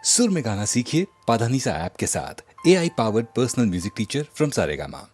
सुर में गाना सीखिए पाधानीसा ऐप के साथ। AI powered personal music teacher from Saregama.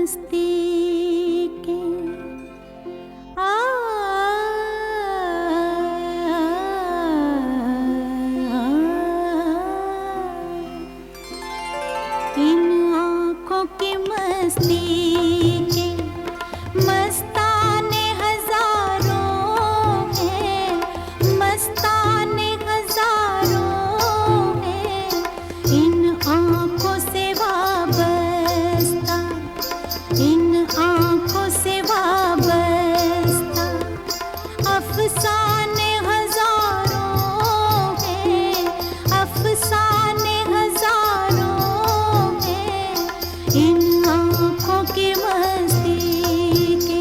मस्ती के इन आँखों की मस्ती के मस्ताने हजारों हैं, मस्ताने हजारों हैं, इन आँखों से वाबस्ता, इन आँखों से वाबस्ता, अफसाने हजारों हैं, अफसाने हजारों हैं, इन आँखों की मस्ती के।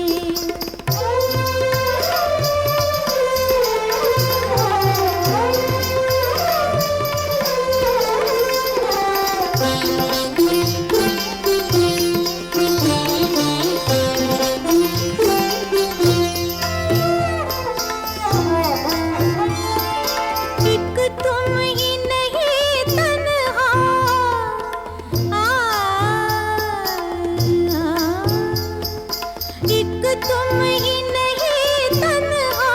एक तुम ही नहीं तन्हा, एक तुम ही नहीं तन्हा,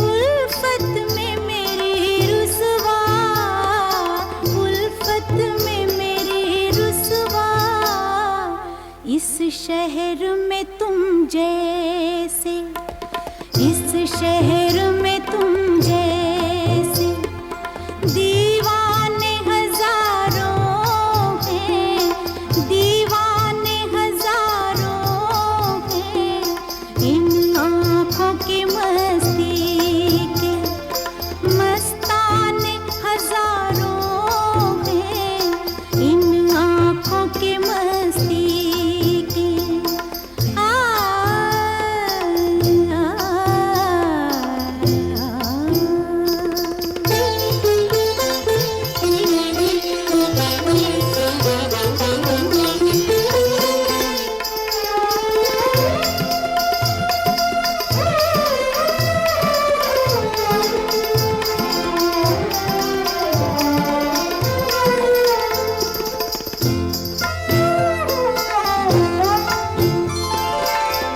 उल्फत में मेरी रुसवा, उल्फत में मेरी रुसवा, इस शहर में तुम जैसे, इस शहर में तुम जैसे दीवाने हजारों हैं, दीवाने हजारों हैं, इन आँखों की मस्ती के मस्ताने हजारों हैं, इन आँखों की मस्ती के।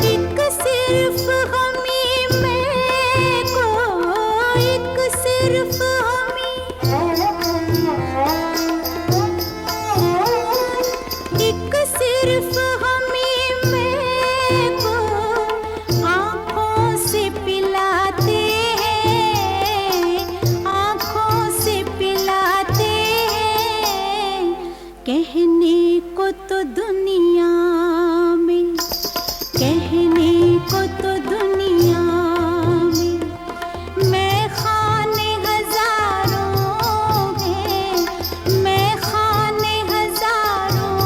एक सिर्फ हमी मैं को, एक सिर्फ हमी, एक सिर्फ हमी मैं को आँखों से पिलाते हैं, आँखों से पिलाते हैं, कहने को तो दुनिया में, कहने को तो दुनिया में मैं खाने हजारों हैं, मैं खाने हजारों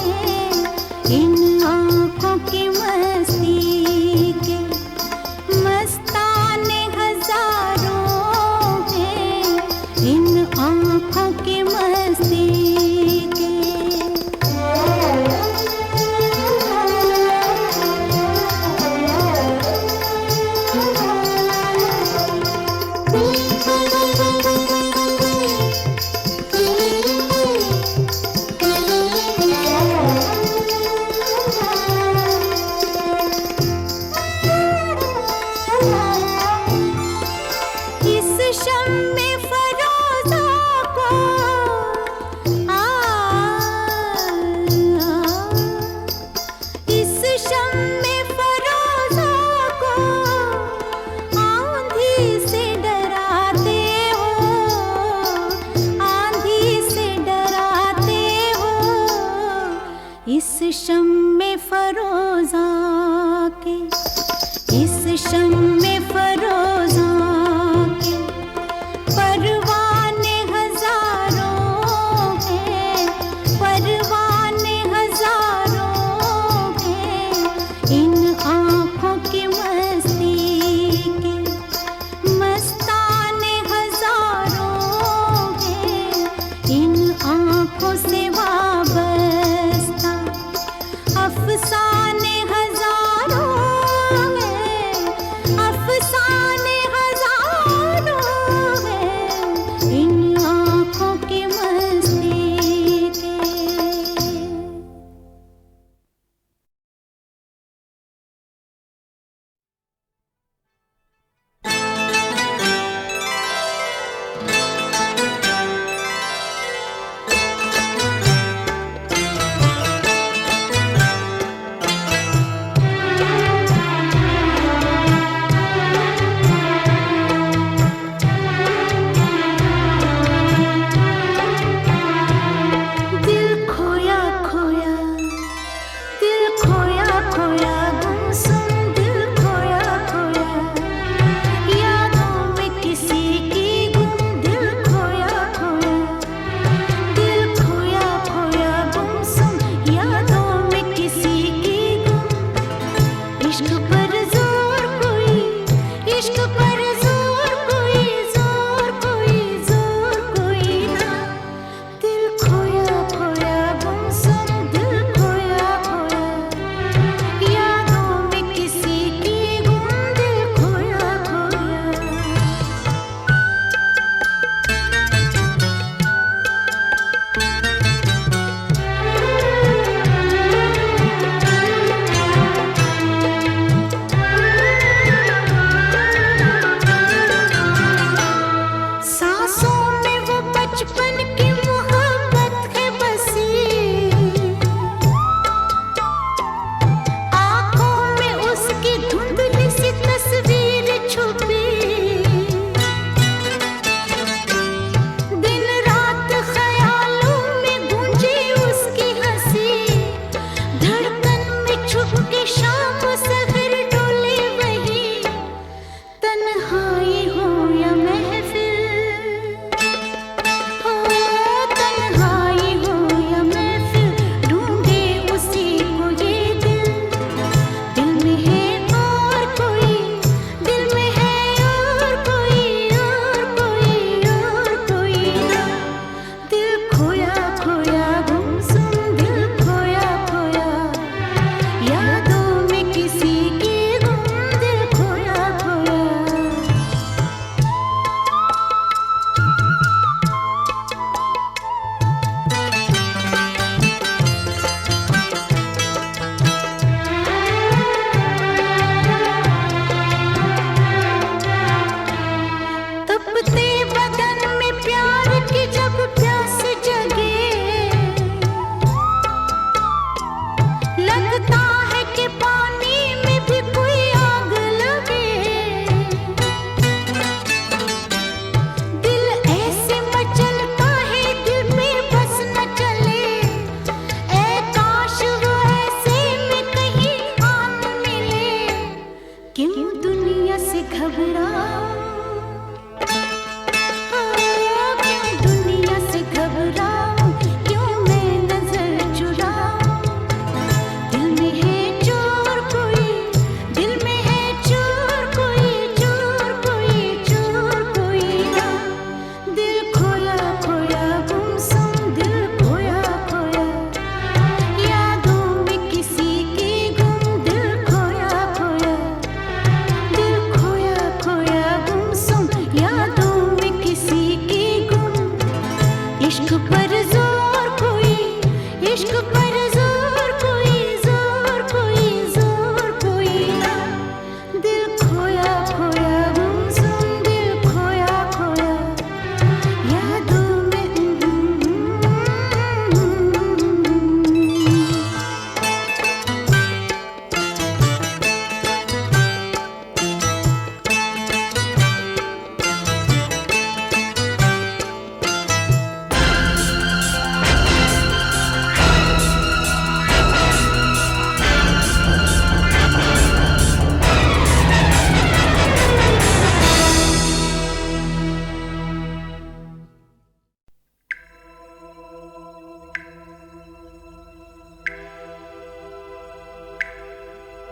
हैं, इन आँखों की मस्ती के मस्ताने हजारों हैं, इन आँखों की मस्ती के। इस शम्मे फरोज़ा को इस शम्मे फरोज़ा को आंधी से डराते हो, आंधी से डराते हो, इस शम्मे फरोज़ा के, इस शम्मे फरोज़ा के परवाने हजारों हैं, परवाने हजारों हैं, इन आँखों की मस्ती के मस्ताने हजारों हैं, इन आँखों से वाबस्ता, अफसाने हजारों हैं, अफसाने हजारों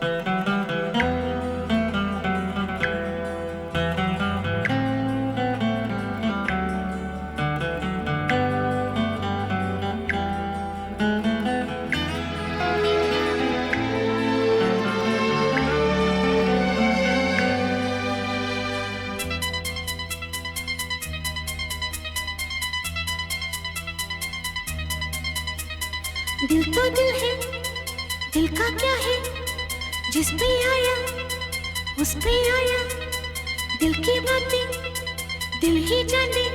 दिल तो दिल है, दिल का क्या है, जिस पे आया उस पे आया। दिल की बातें दिल ही जाने,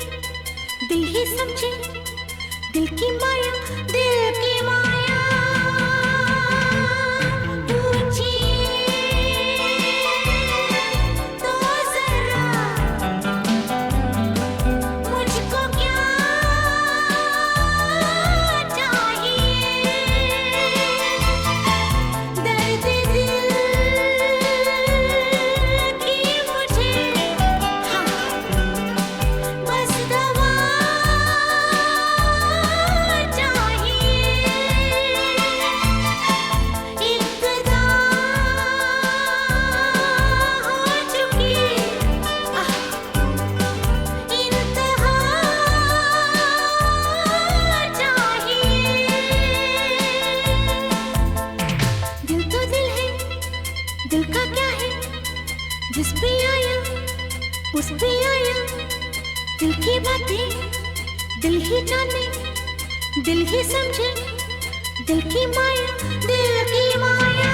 दिल ही समझे, दिल की माया, दिल की माया। पूछिए तो जरा मुझको क्या चाहिए। दर्द दिल की मुझे हाँ बस दवा चाहिए। इब्तिदा हो चुकी इंतहा चाहिए। दिल तो दिल है, दिल का क्या है, जिस पे आया उस पे आया। दिल की बातें दिल ही जाने, दिल ही समझे, दिल की माया, दिल की माया।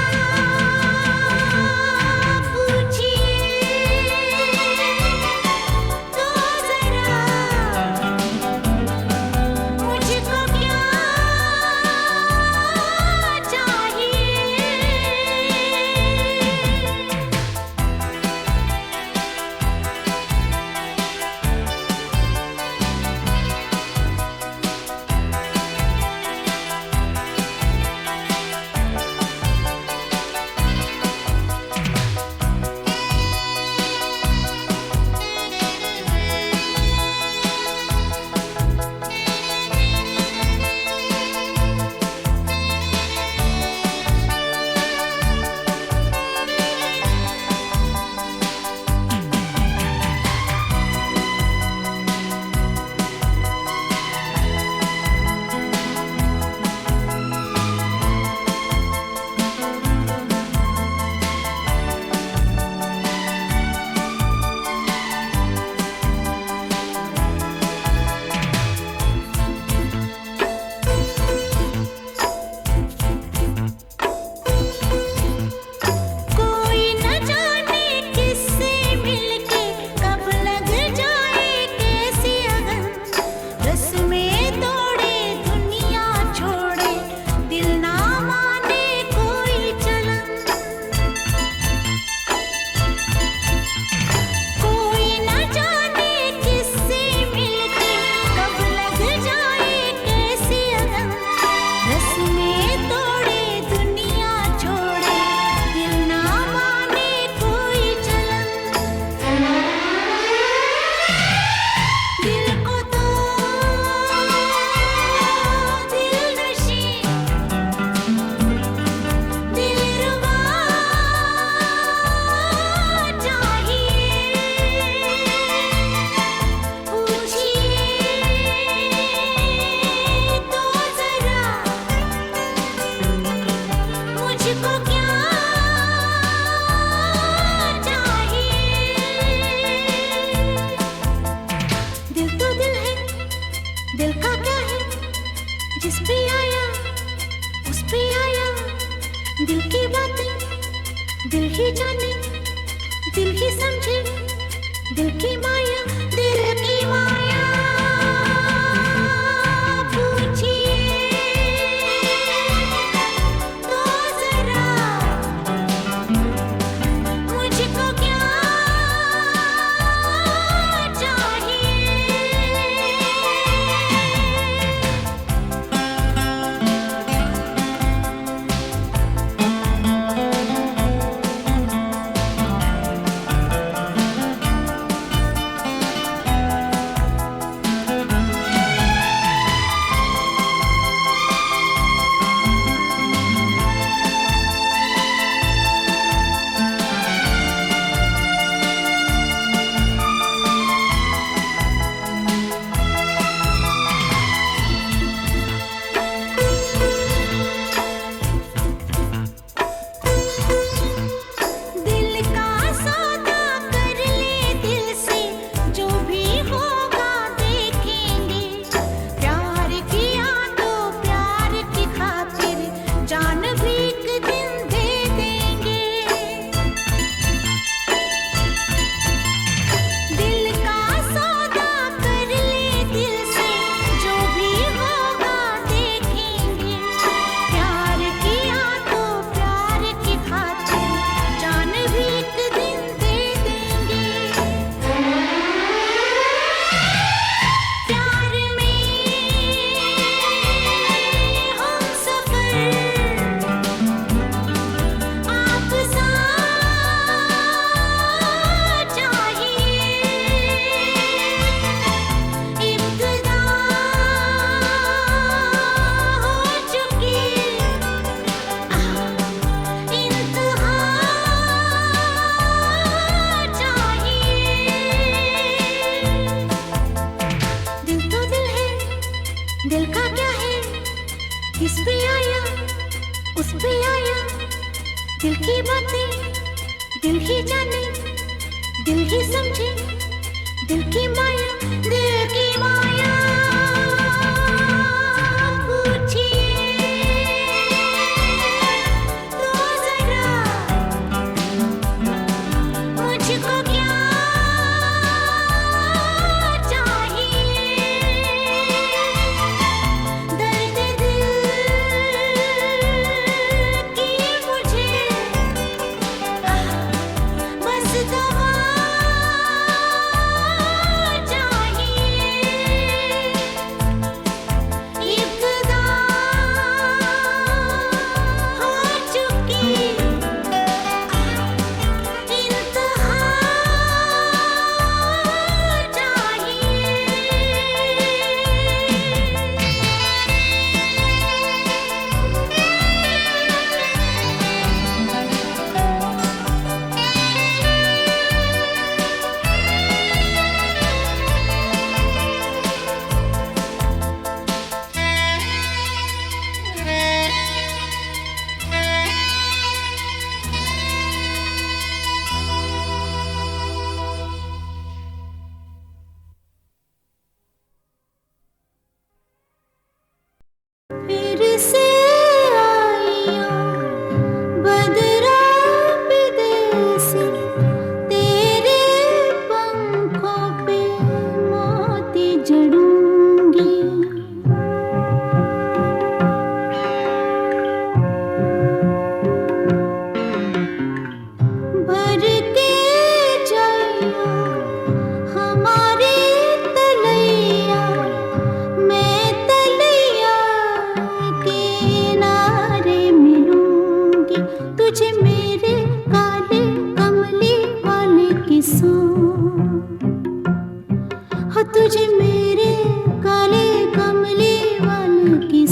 पूछिए तो जरा मुझको क्या चाहिए। कोई न जाने किससे मिलके कब लग जाए कैसी अगन। रस में दौड़े दुनिया छोड़े, दिल ना माने कोई चलन। कोई न जाने किससे मिलके कब लग जाए कैसी अगन। रस में दौड़े दुनिया छोड़े, दिल ना माने कोई चलन। दिल को तो दिलनशी दिलरुबा चाहिए। पूछिए तो जरा मुझको क्या चाहिए। दिल तो दिल है, दिल का क्या है, जिस पे आया उस पे आया। दिल की बातें दिल ही जाने, दिल ही समझे, दिल की माया, दिल की माया। पूछिए तो जरा मुझको क्या चाहिए। उस पे आया, दिल की बातें दिल ही जाने, दिल ही समझे, दिल की माया, दिल की माया। तुझे मेरे काले कमले वाले की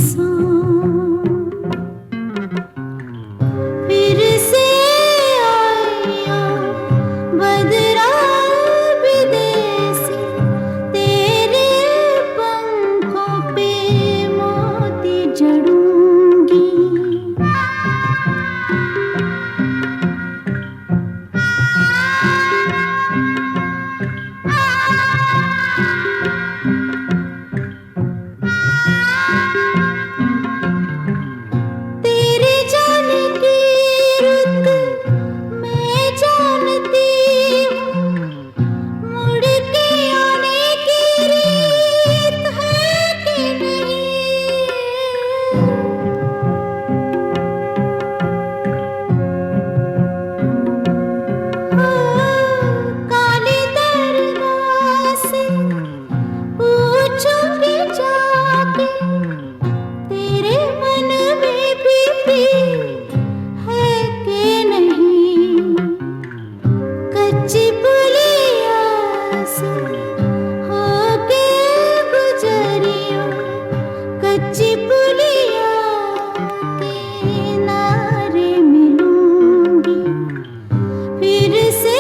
फिर से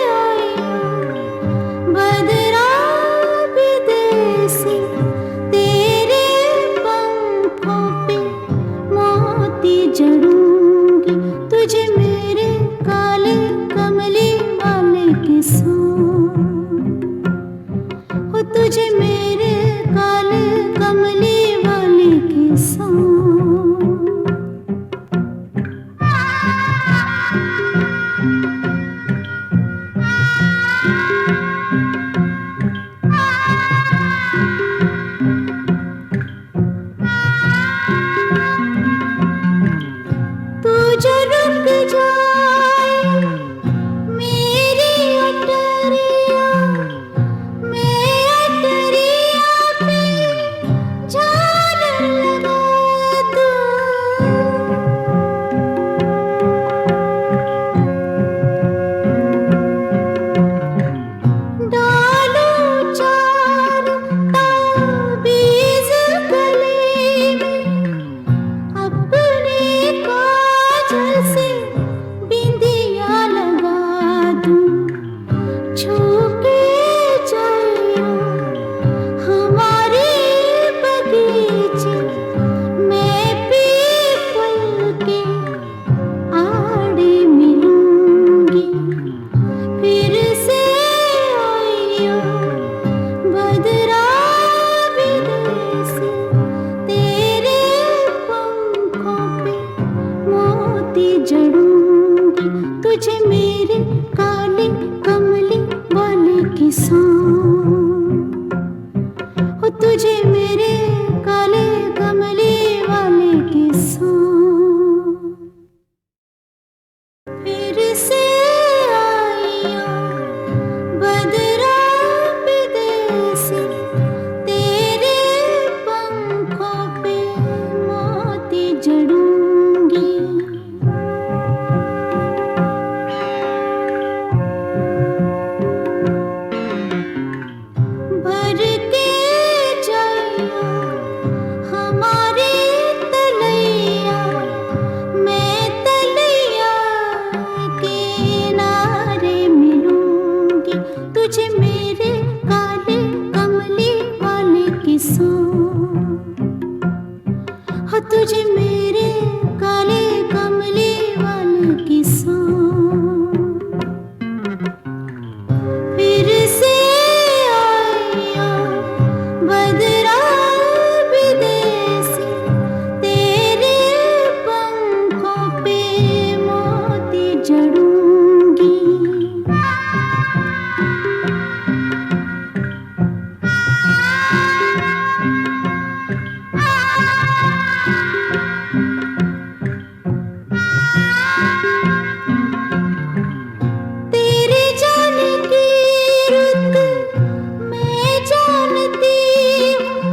आया बदरा विदेशी, तेरे पंखों पे मोती जड़ूंगी। तुझे मेरे काले कमले वाले की मोती जड़ूंगी तुझे मेरे काले कमली वाले की सांस, हो तुझे मेरे काले कमली वाले की सांस। फिर से आइयो बदरा विदेसी, तेरे पंखों पे मोती जड़ूंगी। भर के जाइयो हमारी तलैया, मैं तलैया किनारे मिलूंगी तुझे मेरे काले कमली वाले की सांस, हो तुझे मेरे काले कमली वाले की सांस। फिर से आइयो बदरा विदेसी, तेरे पंखों पे मोती जड़ूंगी। तेरे जाने की रुत मैं जानती हूँ,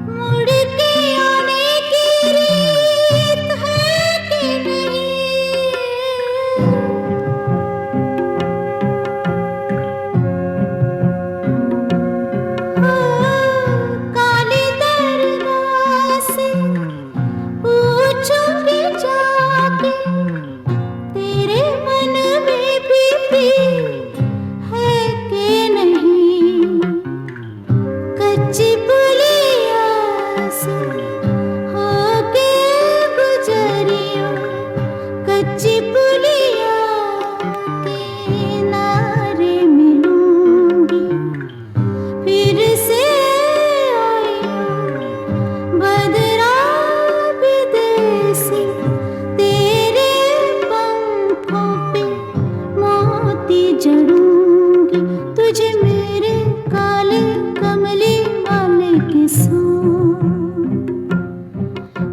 मुड़ के आने की रीत है कि नहीं। काली दरगाह से पूछूंगी जाके, तेरे मन में भी है कि नहीं। कच्ची पुलिया से होके गुजरियो, कच्ची पुलिया किनारे मिलूंगी। फिर से आइयो बदरा विदेसी, तेरे पंखों पे मोती जड़ूंगी तुझे मेरे काले कमली वाले की सांस,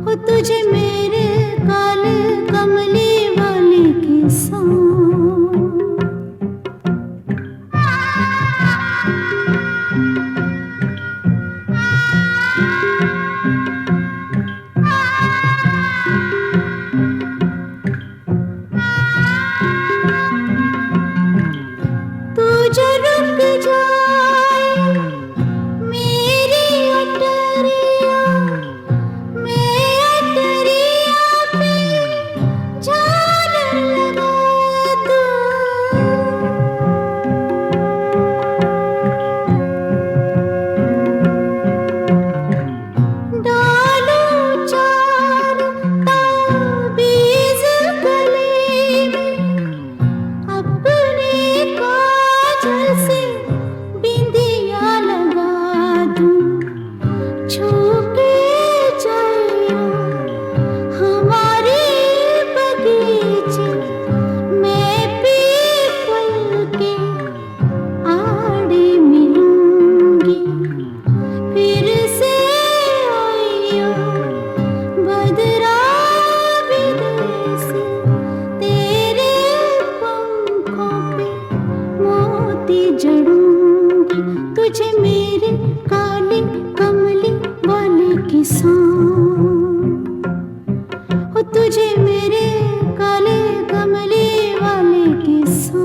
हो तुझे मेरे काले कमली वाले की सांस। तू जो रुक जाए मेरी अटरिया, मैं अटरिया पे झालर लगा दूं। डालूं चार ताबीज़ गले में, अपने काजल से बिंदिया लगा दूं। छू के जाइयो हमारे बगीचे, मैं पीपल के आड़े मिलूंगी। फिर से आइयो बदरा विदेसी, तेरे पंखों पे मोती जड़ूंगी तुझे मेरे काले कमली वाले की सांस, हो तुझे मेरे काले कमली वाले की सांस।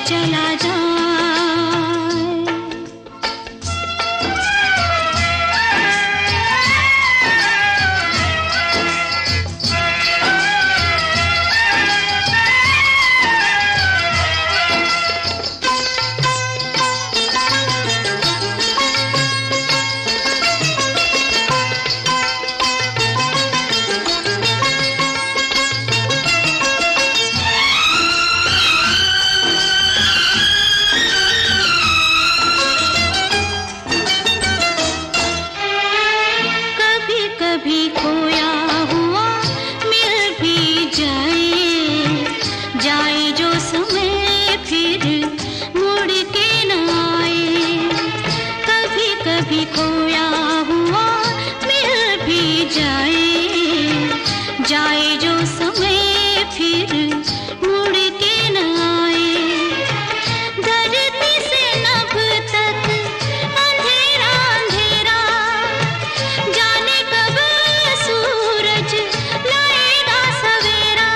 चला जाए। कभी खोया हुआ मिल भी जाए, जाए जो समय फिर मुड़ के न आए। कभी कभी खोया हुआ मिल भी जाए, जाए जो समय फिर मुड़ के न आए। धरती से नभ तक अंधेरा अंधेरा, जाने कब सूरज लाएगा सवेरा।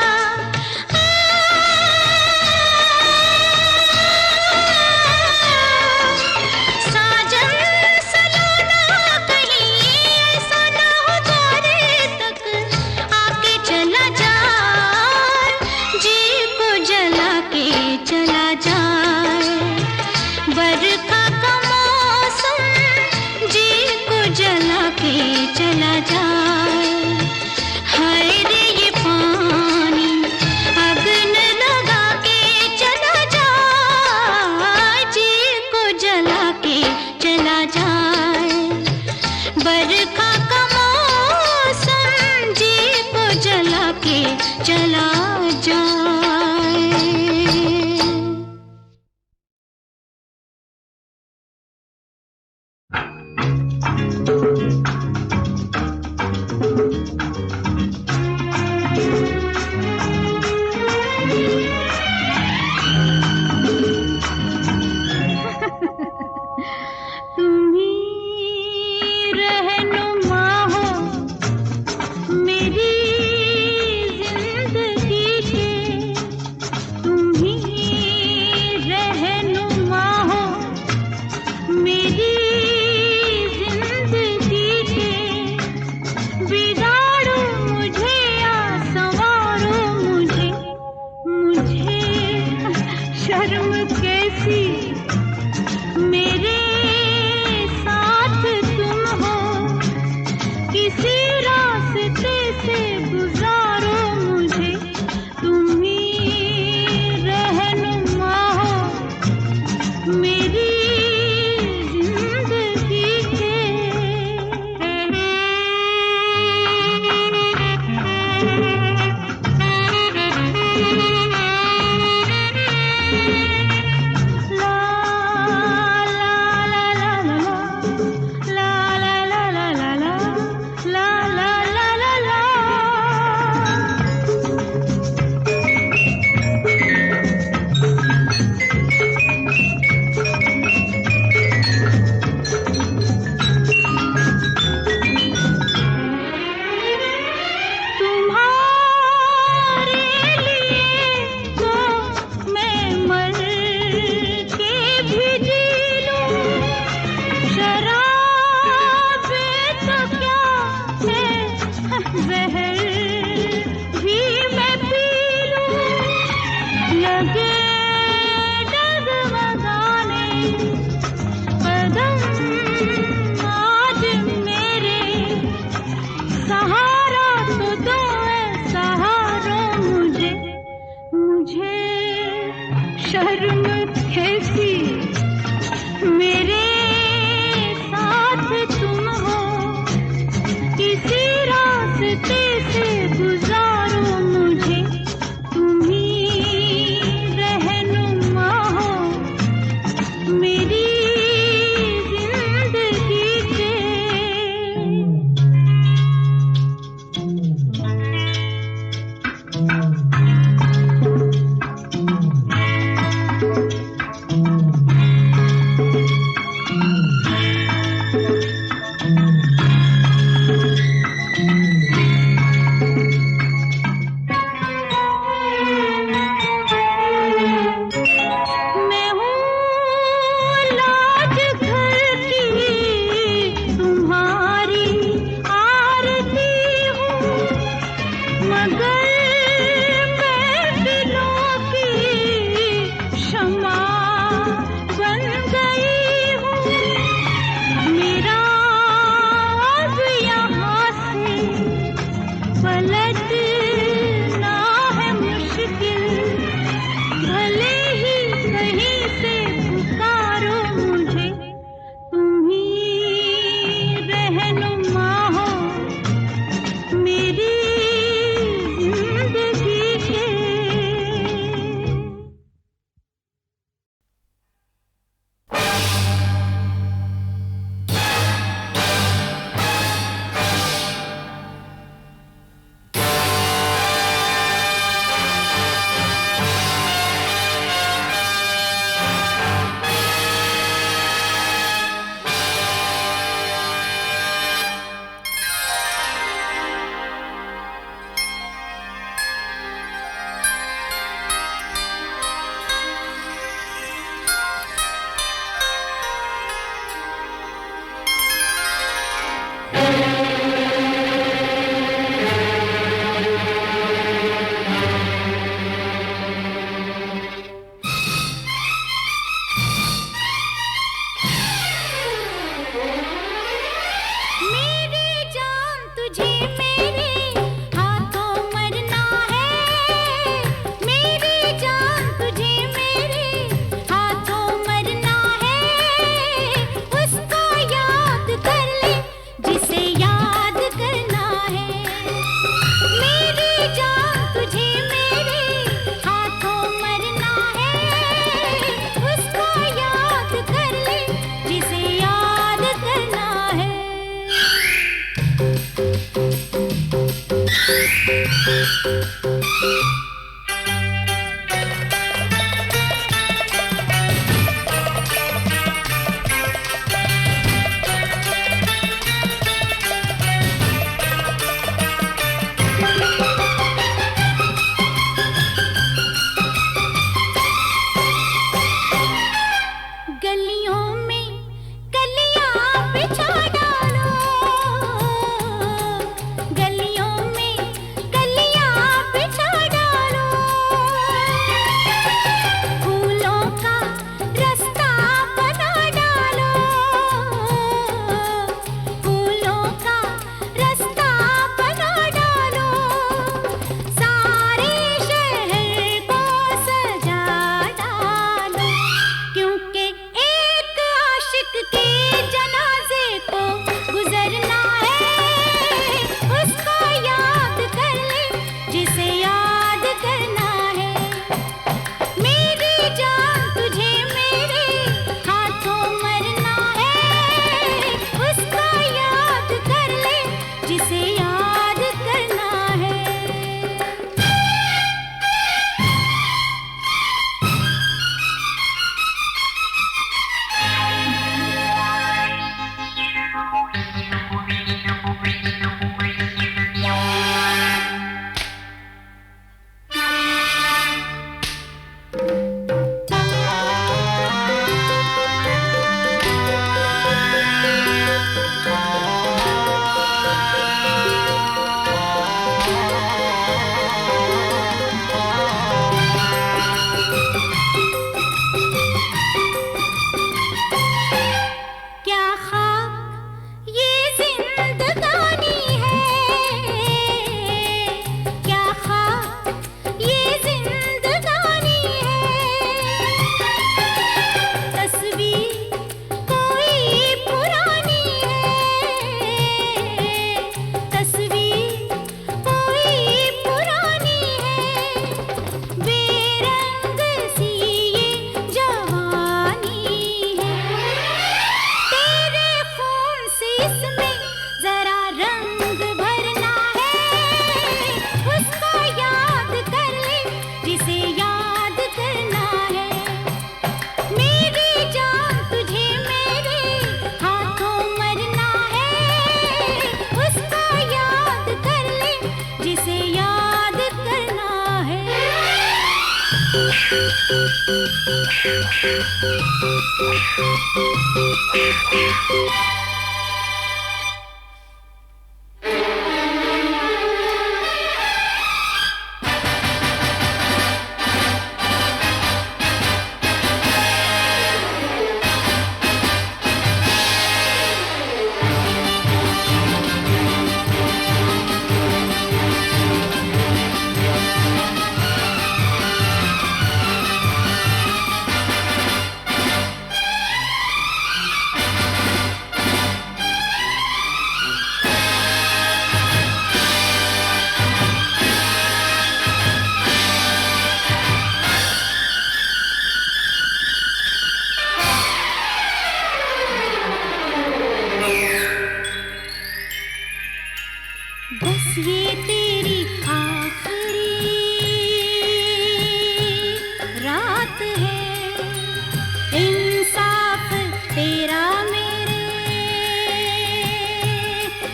साजन सलोना कहीं ऐसा ना हो द्वारे तक आके चला जाए, जी को जला के चला जाए। बरखा का मौसम जी को जला के चला जाए। हाय रे ये पानी अगन लगा के चला जाए, जी को जला के चला जाए। बरखा का मौसम जी को जला के चला जाए। तुम ही रहनुमा हो मेरी जिंदगी के, तुम ही रहनुमा हो मेरी जिंदगी के। बिगाड़ो मुझे या संवारो मुझे, मुझे शर्म कैसी मेरे साथ तुम हो। किसी रास्ते से गुजारो मुझे, तुम ही रहनुमा हो मेरी जिंदगी के। शर्म कैसी मेरे साथ तुम हो। किसी रास्ते से गुजारो मुझे, तुम ही रहनुमा हो मेरी गलियों में कलियां बिछा डालो, गलियों में कलियां बिछा डालो, फूलों का रास्ता बना डालो, फूलों का रास्ता बना डालो, सारे शहर को सजा डालो, क्योंकि एक आशिक के जनाजे को गुजरना है, उसको याद कर ले जिसे याद करना है। मेरी जान तुझे मेरे हाथों मरना है, उसको याद कर ले जिसे याद करना है। क्या ख्वाब ये जिंदगानी है, क्या ख्वाब ये जिंदगानी है, तस्वीर कोई पुरानी है, तस्वीर कोई पुरानी है, बेरंग सी ये जवानी है, तेरे खून से इसमें जरा रंग भरना है, उसको याद कर ले जिसे याद करना है। मेरी जान तुझे मेरे हाथों मरना है, उसको याद कर ले जिसे याद करना है। बस ये तेरी आखिरी रात है, इंसाफ तेरा मेरे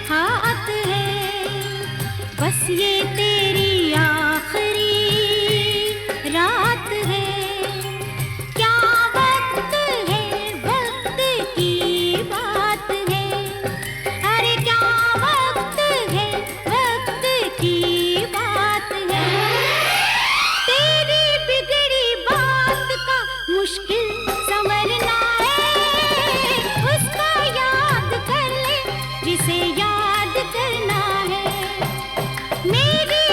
हाथ है, बस ये तेरी आखिरी रात है, क्या वक्त है वक्त की बात है, अरे क्या वक्त है वक्त की बात है, तेरी बिगड़ी बात का मुश्किल संवरना है, उसको याद कर ले जिसे याद करना है। मेरी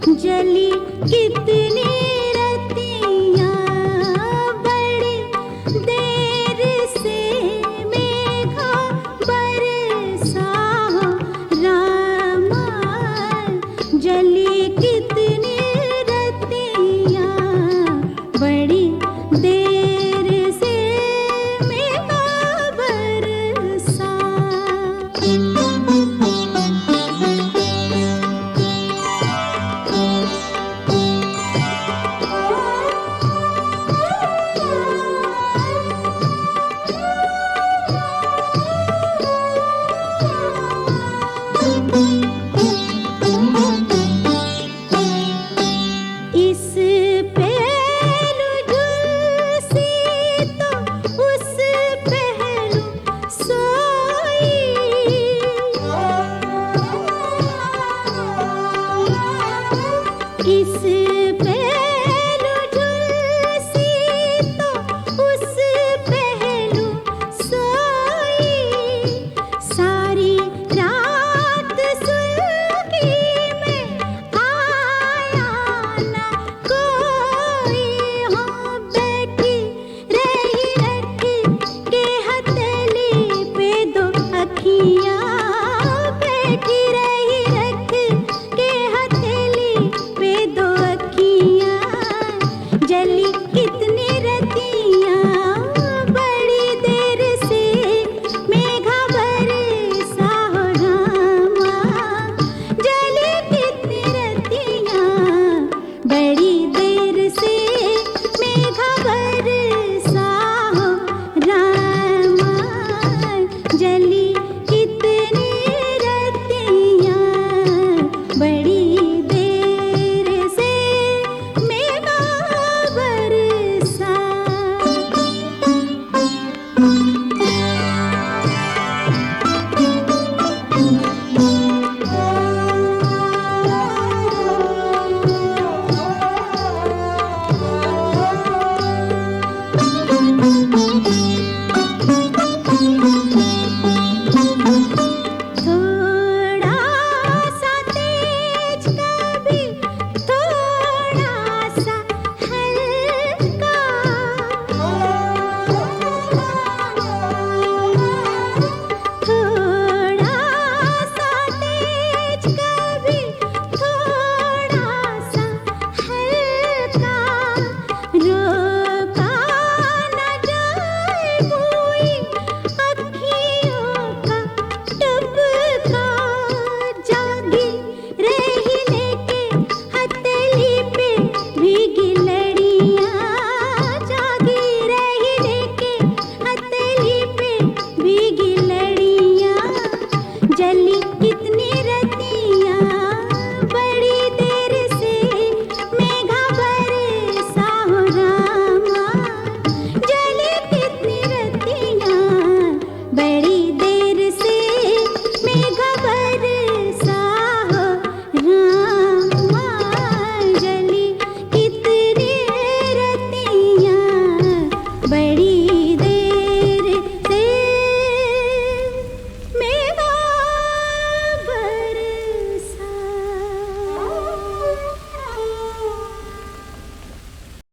जली कितनी रतियाँ बड़ी देर से मेघा बरसा रामा जली कितनी रतियाँ बड़ी देर से मेघा बरसा इस पहलू झुलसी तो उस पहलू सोई इस